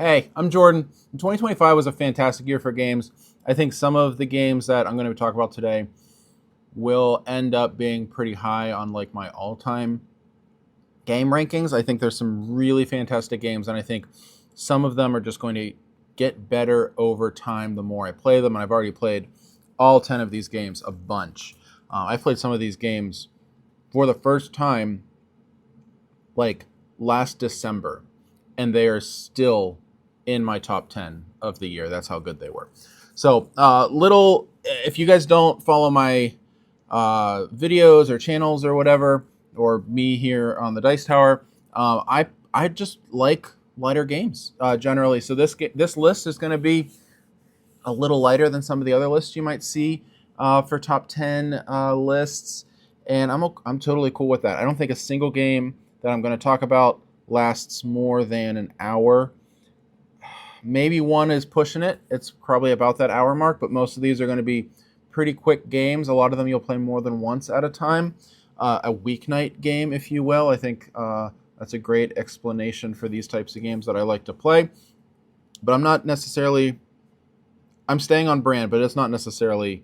Hey, I'm Jordan. 2025 was a fantastic year for games. I think some of the games that I'm going to talk about today will end up being pretty high on like my all-time game rankings. I think there's some really fantastic games, and I think some of them are just going to get better over time the more I play them. And I've already played all 10 of these games a bunch. I played some of these games for the first time like last December, and they are still in my top 10 of the year. That's how good they were. So if you guys don't follow my videos or channels or whatever, or me here on the Dice Tower, I just like lighter games generally. So this list is going to be a little lighter than some of the other lists you might see for top 10 lists, and I'm totally cool with that. I don't think a single game that I'm going to talk about lasts more than an hour. Maybe one is pushing it. It's probably about that hour mark, but most of these are going to be pretty quick games. A lot of them you'll play more than once at a time. A weeknight game, if you will. I think that's a great explanation for these types of games that I like to play. But I'm staying on brand, but it's not necessarily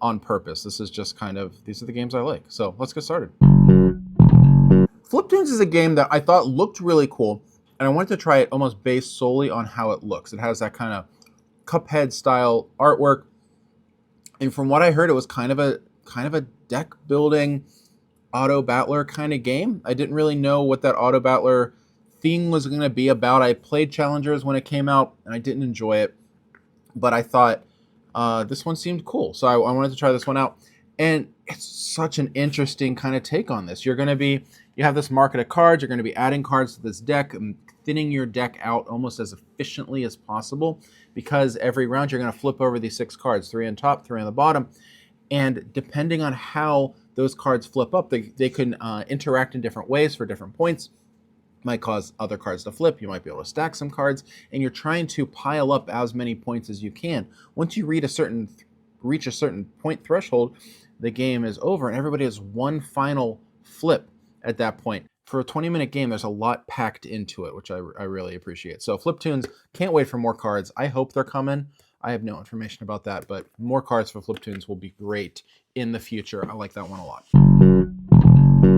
on purpose. This is just these are the games I like. So let's get started. Fliptoons is a game that I thought looked really cool, and I wanted to try it almost based solely on how it looks. It has that kind of Cuphead style artwork, and from what I heard, it was kind of a deck building auto battler kind of game. I didn't really know what that auto battler thing was going to be about. I played Challengers when it came out, and I didn't enjoy it, but I thought this one seemed cool, so I wanted to try this one out. And it's such an interesting kind of take on this. You have this market of cards. You're going to be adding cards to this deck and thinning your deck out almost as efficiently as possible, because every round you're going to flip over these 6 cards, 3 on top, 3 on the bottom. And depending on how those cards flip up, they can interact in different ways for different points. Might cause other cards to flip. You might be able to stack some cards, and you're trying to pile up as many points as you can. Once you reach a certain point threshold, the game is over, and everybody has one final flip at that point. For a 20-minute game, there's a lot packed into it, which I really appreciate. So Fliptoons, can't wait for more cards. I hope they're coming. I have no information about that, but more cards for Fliptoons will be great in the future. I like that one a lot.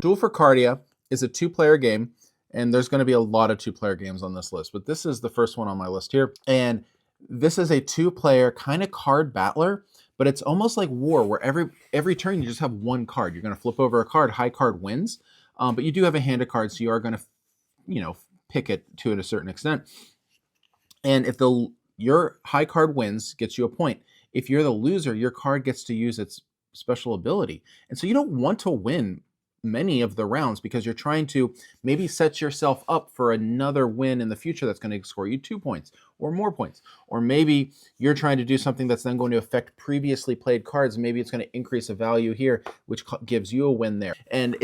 Duel forcardia is a 2-player game, and there's going to be a lot of 2-player games on this list, but this is the first one on my list here. And this is a 2-player kind of card battler, but it's almost like War, where every turn you just have one card. You're going to flip over a card. High card wins, but you do have a hand of cards, so you are going to, pick it to a certain extent. And if your high card wins, gets you a point. If you're the loser, your card gets to use its special ability. And so you don't want to win many of the rounds, because you're trying to maybe set yourself up for another win in the future that's going to score you 2 points or more points. Or maybe you're trying to do something that's then going to affect previously played cards. Maybe it's going to increase a value here, which gives you a win there. And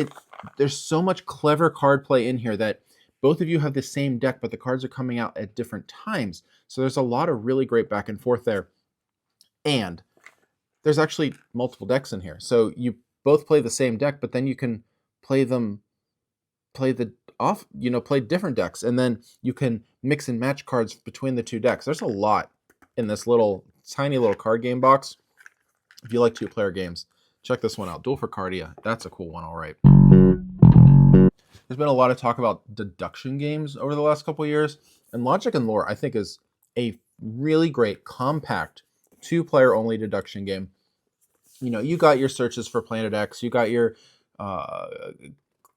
there's so much clever card play in here that both of you have the same deck, but the cards are coming out at different times. So there's a lot of really great back and forth there. And there's actually multiple decks in here. So you both play the same deck, but then you can play different decks, and then you can mix and match cards between the 2 decks. There's a lot in this tiny little card game box. If you like 2-player games, check this one out. Duel forcardia. That's a cool one, all right. There's been a lot of talk about deduction games over the last couple of years, and Logic and Lore, I think, is a really great, compact, 2-player only deduction game. You got your searches for Planet X, you got your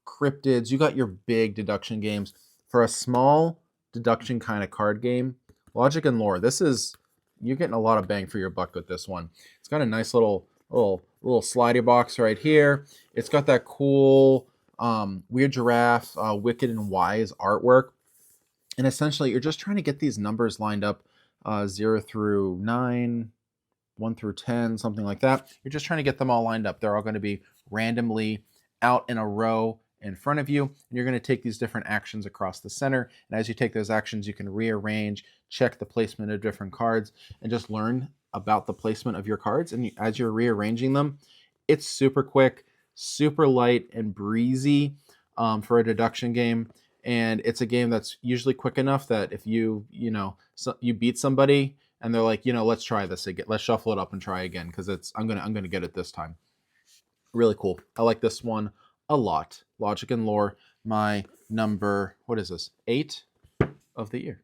cryptids, you got your big deduction games. For a small deduction kind of card game, Logic and Lore, you're getting a lot of bang for your buck with this one. It's got a nice little slidey box right here. It's got that cool weird giraffe, wicked and wise artwork. And essentially, you're just trying to get these numbers lined up, 0 through 9, 1 through 10, something like that. You're just trying to get them all lined up. They're all going to be randomly out in a row in front of you, and you're going to take these different actions across the center. And as you take those actions, you can rearrange, check the placement of different cards, and just learn about the placement of your cards. And as you're rearranging them, it's super quick, super light and breezy for a deduction game. and it's a game that's usually quick enough that if you you beat somebody and they're like, let's try this again, let's shuffle it up and try again because I'm gonna get it this time. Really cool. I like this one a lot. Logic and Lore, my number, what is this, 8 of the year.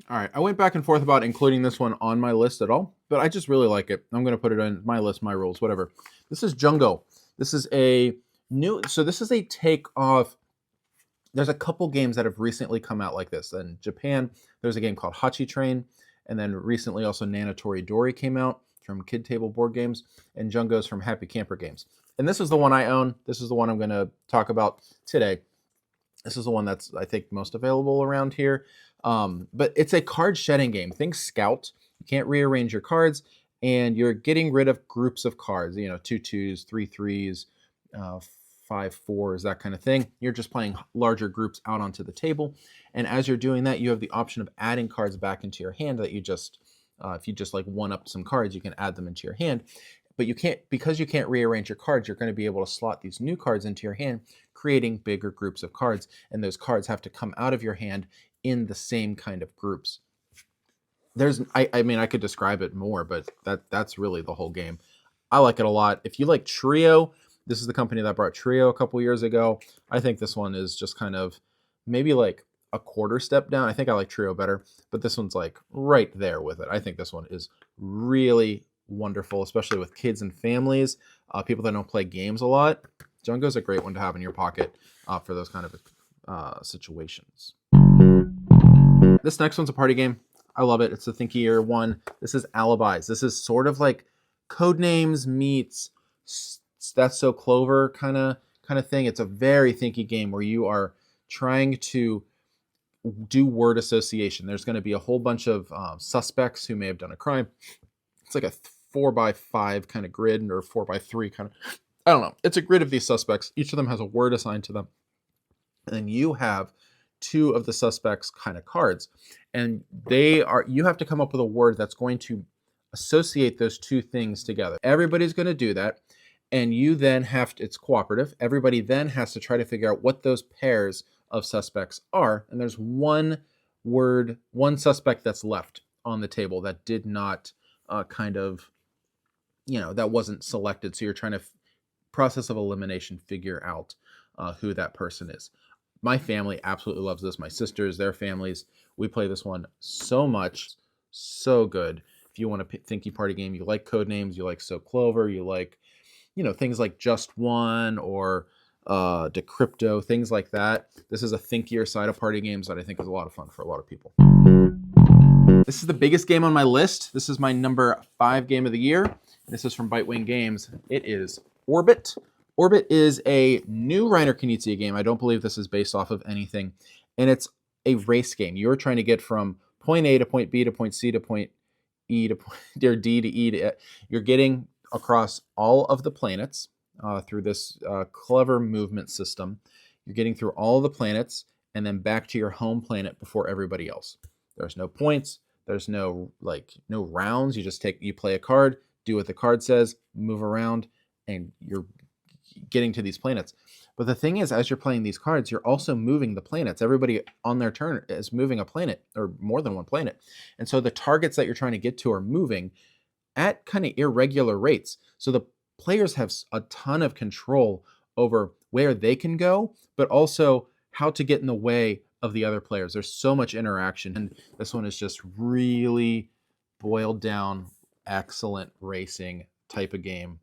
All right, I went back and forth about including this one on my list at all, but I just really like it. I'm going to put it on my list, my rules, whatever. This is Jungo. This is this is a take off. There's a couple games that have recently come out like this. In Japan, there's a game called Hachi Train, and then recently also Nanatori Dori came out from Kid Table Board Games, and Jungo's from Happy Camper Games. And this is the one I own. This is the one I'm going to talk about today. This is the one that's, I think, most available around here. But it's a card shedding game. Think Scout. You can't rearrange your cards, and you're getting rid of groups of cards. 2 2s, 3 3s, 5 4s, that kind of thing. You're just playing larger groups out onto the table. And as you're doing that, you have the option of adding cards back into your hand that you just, if you just like one up some cards, you can add them into your hand. But you can't, because you can't rearrange your cards, you're going to be able to slot these new cards into your hand, creating bigger groups of cards. And those cards have to come out of your hand in the same kind of groups. I mean, I could describe it more, but that's really the whole game. I like it a lot. If you like Trio, this is the company that brought Trio a couple years ago. I think this one is just kind of maybe like a quarter step down. I think I like Trio better, but this one's like right there with it. I think this one is really wonderful, especially with kids and families, people that don't play games a lot. Jungo's a great one to have in your pocket for those kind of situations. This next one's a party game. I love it. It's a thinkier one. This is Alibis. This is sort of like Codenames meets That's So Clover kind of thing. It's a very thinky game where you are trying to do word association. There's going to be a whole bunch of suspects who may have done a crime. It's like a 4x5 kind of grid, or 4x3 kind of, I don't know. It's a grid of these suspects. Each of them has a word assigned to them. And then you have 2 of the suspects kind of cards. And you have to come up with a word that's going to associate those 2 things together. Everybody's going to do that. And you then have to, it's cooperative. Everybody then has to try to figure out what those pairs of suspects are. And there's one suspect that's left on the table that did not that wasn't selected. So you're trying to process of elimination, figure out who that person is. My family absolutely loves this. My sisters, their families, we play this one so much. So good. If you want a thinky party game, you like Codenames, you like So Clover, you like, things like Just One or Decrypto, things like that. This is a thinkier side of party games that I think is a lot of fun for a lot of people. This is the biggest game on my list. This is my number 5 game of the year. This is from Bitewing Games. It is Orbit. Orbit is a new Reiner Knizia game. I don't believe this is based off of anything. And it's a race game. You're trying to get from point A to point B to point C to point E to point or D to E to. You're getting across all of the planets through this clever movement system. You're getting through all of the planets and then back to your home planet before everybody else. There's no points. There's no rounds. You play a card, do what the card says, move around, and you're getting to these planets. But the thing is, as you're playing these cards, you're also moving the planets. Everybody on their turn is moving a planet, or more than one planet. And so the targets that you're trying to get to are moving at kind of irregular rates. So the players have a ton of control over where they can go, but also how to get in the way of the other players. There's so much interaction, and this one is just really boiled down, excellent racing type of game.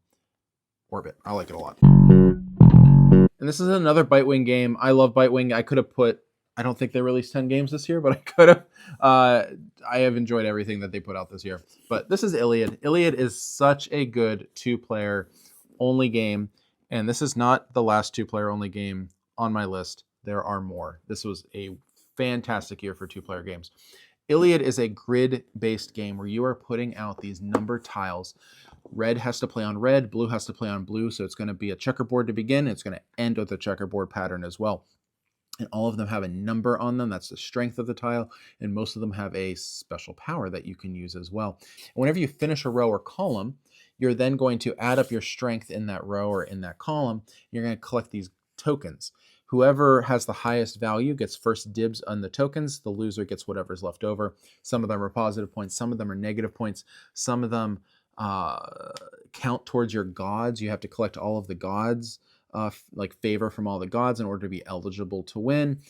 Orbit. I like it a lot. And this is another Bitewing game. I love Bitewing. I don't think they released 10 games this year, but I could have. I have enjoyed everything that they put out this year. But this is Iliad. Iliad is such a good 2-player only game. And this is not the last 2-player only game on my list. There are more. This was a fantastic year for 2-player games. Iliad is a grid-based game where you are putting out these number tiles. Red has to play on red, blue has to play on blue, so it's going to be a checkerboard to begin. It's going to end with a checkerboard pattern as well. And all of them have a number on them. That's the strength of the tile. And most of them have a special power that you can use as well. And whenever you finish a row or column, you're then going to add up your strength in that row or in that column. You're going to collect these tokens. Whoever has the highest value gets first dibs on the tokens. The loser gets whatever's left over. Some of them are positive points. Some of them are negative points. Some of them count towards your gods. You have to collect all of the gods, like favor from all the gods, in order to be eligible to win.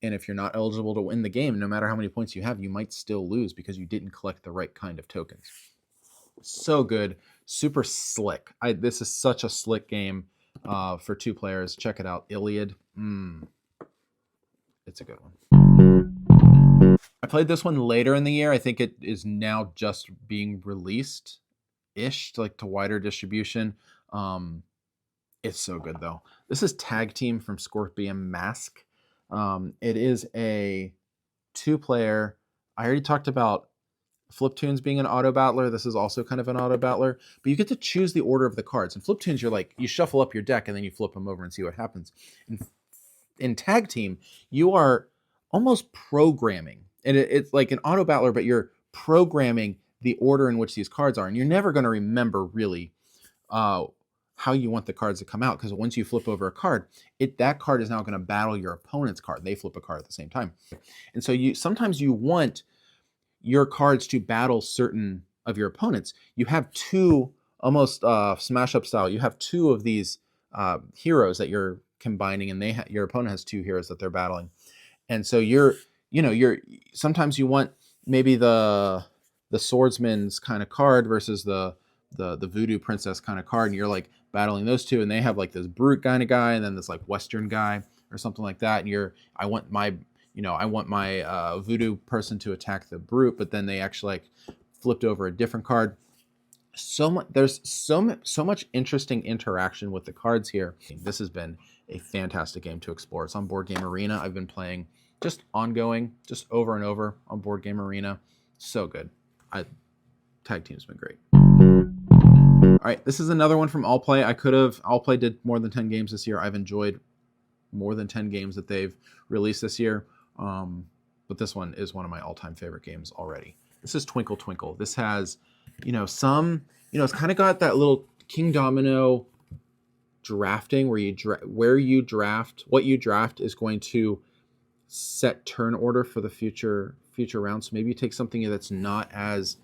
And if you're not eligible to win the game, no matter how many points you have, you might still lose because you didn't collect the right kind of tokens. So good, super slick. This is such a slick game for 2 players. Check it out, Iliad. It's a good one. I played this one later in the year. I think it is now just being released-ish, like to wider distribution. It's so good though. This is Tag Team from Scorpion Mask. It is a 2-player. I already talked about Fliptoons being an auto battler. This is also kind of an auto battler, but you get to choose the order of the cards. In Fliptoons, you're like, you shuffle up your deck and then you flip them over and see what happens. In Tag Team, you are almost programming, and it's like an auto battler, but you're programming the order in which these cards are, and you're never going to remember really how you want the cards to come out, because once you flip over a card, that card is now going to battle your opponent's card. They flip a card at the same time. And so sometimes you want your cards to battle certain of your opponents. You have 2, almost smash up style, you have 2 of these heroes that you're combining, and your opponent has 2 heroes that they're battling. And so sometimes you want maybe the swordsman's kind of card versus the voodoo princess kind of card, and you're like battling those 2, and they have like this brute kind of guy and then this like western guy or something like that, and I want my voodoo person to attack the brute, but then they actually like flipped over a different card. There's so much interesting interaction with the cards here. This has been a fantastic game to explore. It's on Board Game Arena. I've been playing just ongoing, just over and over on Board Game Arena. So good. Tag Team's been great. All right, this is another one from All Play. All Play did more than 10 games this year. I've enjoyed more than 10 games that they've released this year. But this one is one of my all-time favorite games already. This is Twinkle Twinkle. This has, it's kind of got that little King Domino drafting where you draft, what you draft is going to set turn order for the future rounds. So maybe you take something that's not as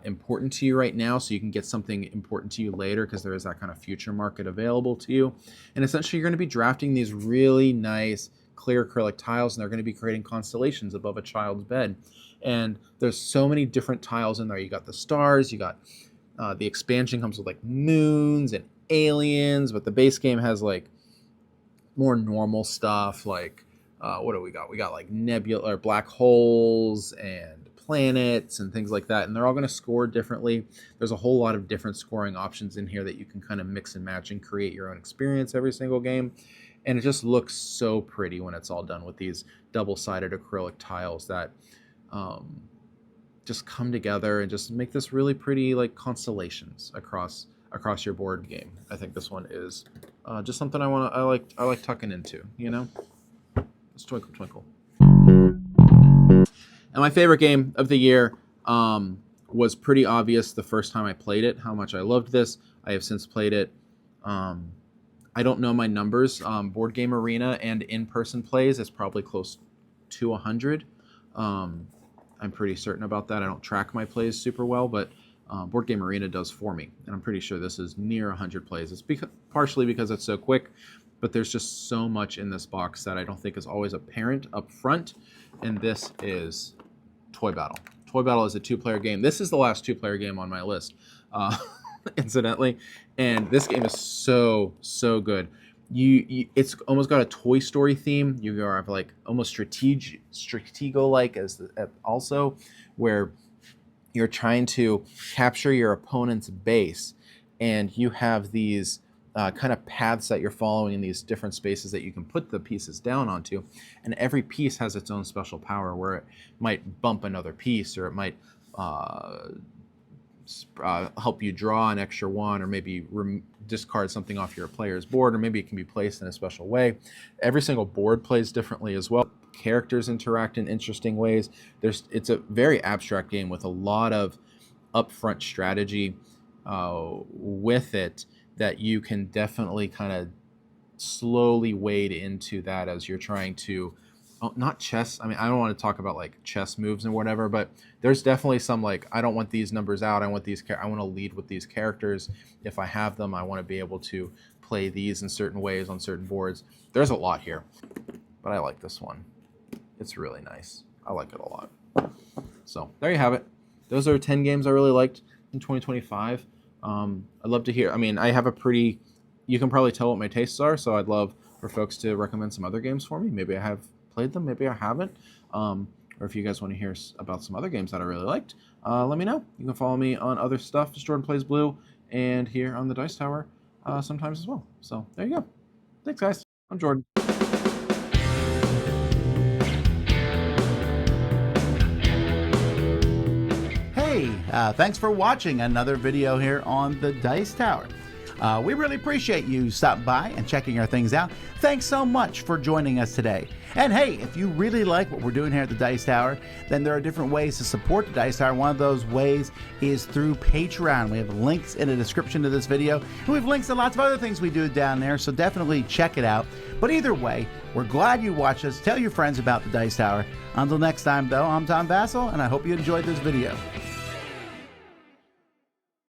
important to you right now, so you can get something important to you later, because there is that kind of future market available to you. And essentially, you're going to be drafting these really nice clear acrylic tiles, and they're going to be creating constellations above a child's bed. And there's so many different tiles in there. You got the stars, you got the expansion comes with like moons and aliens, but the base game has like more normal stuff, like what do we got? We got like nebula or black holes and planets and things like that, and they're all going to score differently. There's a whole lot of different scoring options in here that you can kind of mix and match and create your own experience every single game. And it just looks so pretty when it's all done with these double-sided acrylic tiles that just come together and just make this really pretty like constellations across your board game. I think this one is just something I like tucking into, It's Twinkle Twinkle. And my favorite game of the year was pretty obvious the first time I played it, how much I loved this. I have since played it. I don't know my numbers. Board Game Arena and in-person plays is probably close to 100. I'm pretty certain about that. I don't track my plays super well, but Board Game Arena does for me. And I'm pretty sure this is near 100 plays. It's partially because it's so quick, but there's just so much in this box that I don't think is always apparent up front. And this is Toy Battle. Toy Battle is a 2-player game. This is the last 2-player game on my list, incidentally. And this game is so good. It's almost got a Toy Story theme. You have like almost Stratego-like also, where you're trying to capture your opponent's base, and you have these kind of paths that you're following in these different spaces that you can put the pieces down onto, and every piece has its own special power, where it might bump another piece, or it might help you draw an extra one, or maybe discard something off your player's board, or maybe it can be placed in a special way. Every single board plays differently as well. Characters interact in interesting ways. It's a very abstract game with a lot of upfront strategy with it that you can definitely kind of slowly wade into that as you're trying to, not chess. I mean, I don't want to talk about like chess moves and whatever, but there's definitely some like, I don't want these numbers out. I want to lead with these characters. If I have them, I want to be able to play these in certain ways on certain boards. There's a lot here, but I like this one. It's really nice. I like it a lot. So there you have it. Those are 10 games I really liked in 2025. I'd love to hear. I mean, I have you can probably tell what my tastes are, so I'd love for folks to recommend some other games for me. Maybe I have played them, maybe I haven't. Or if you guys want to hear about some other games that I really liked, let me know. You can follow me on other stuff, just Jordan Plays Blue, and here on the Dice Tower sometimes as well. So there you go. Thanks, guys. I'm Jordan. Hey, thanks for watching another video here on the Dice Tower. We really appreciate you stopping by and checking our things out. Thanks so much for joining us today. And hey, if you really like what we're doing here at the Dice Tower, then there are different ways to support the Dice Tower. One of those ways is through Patreon. We have links in the description of this video, and we have links to lots of other things we do down there, so definitely check it out. But either way, we're glad you watched us. Tell your friends about the Dice Tower. Until next time, though, I'm Tom Vassell, and I hope you enjoyed this video.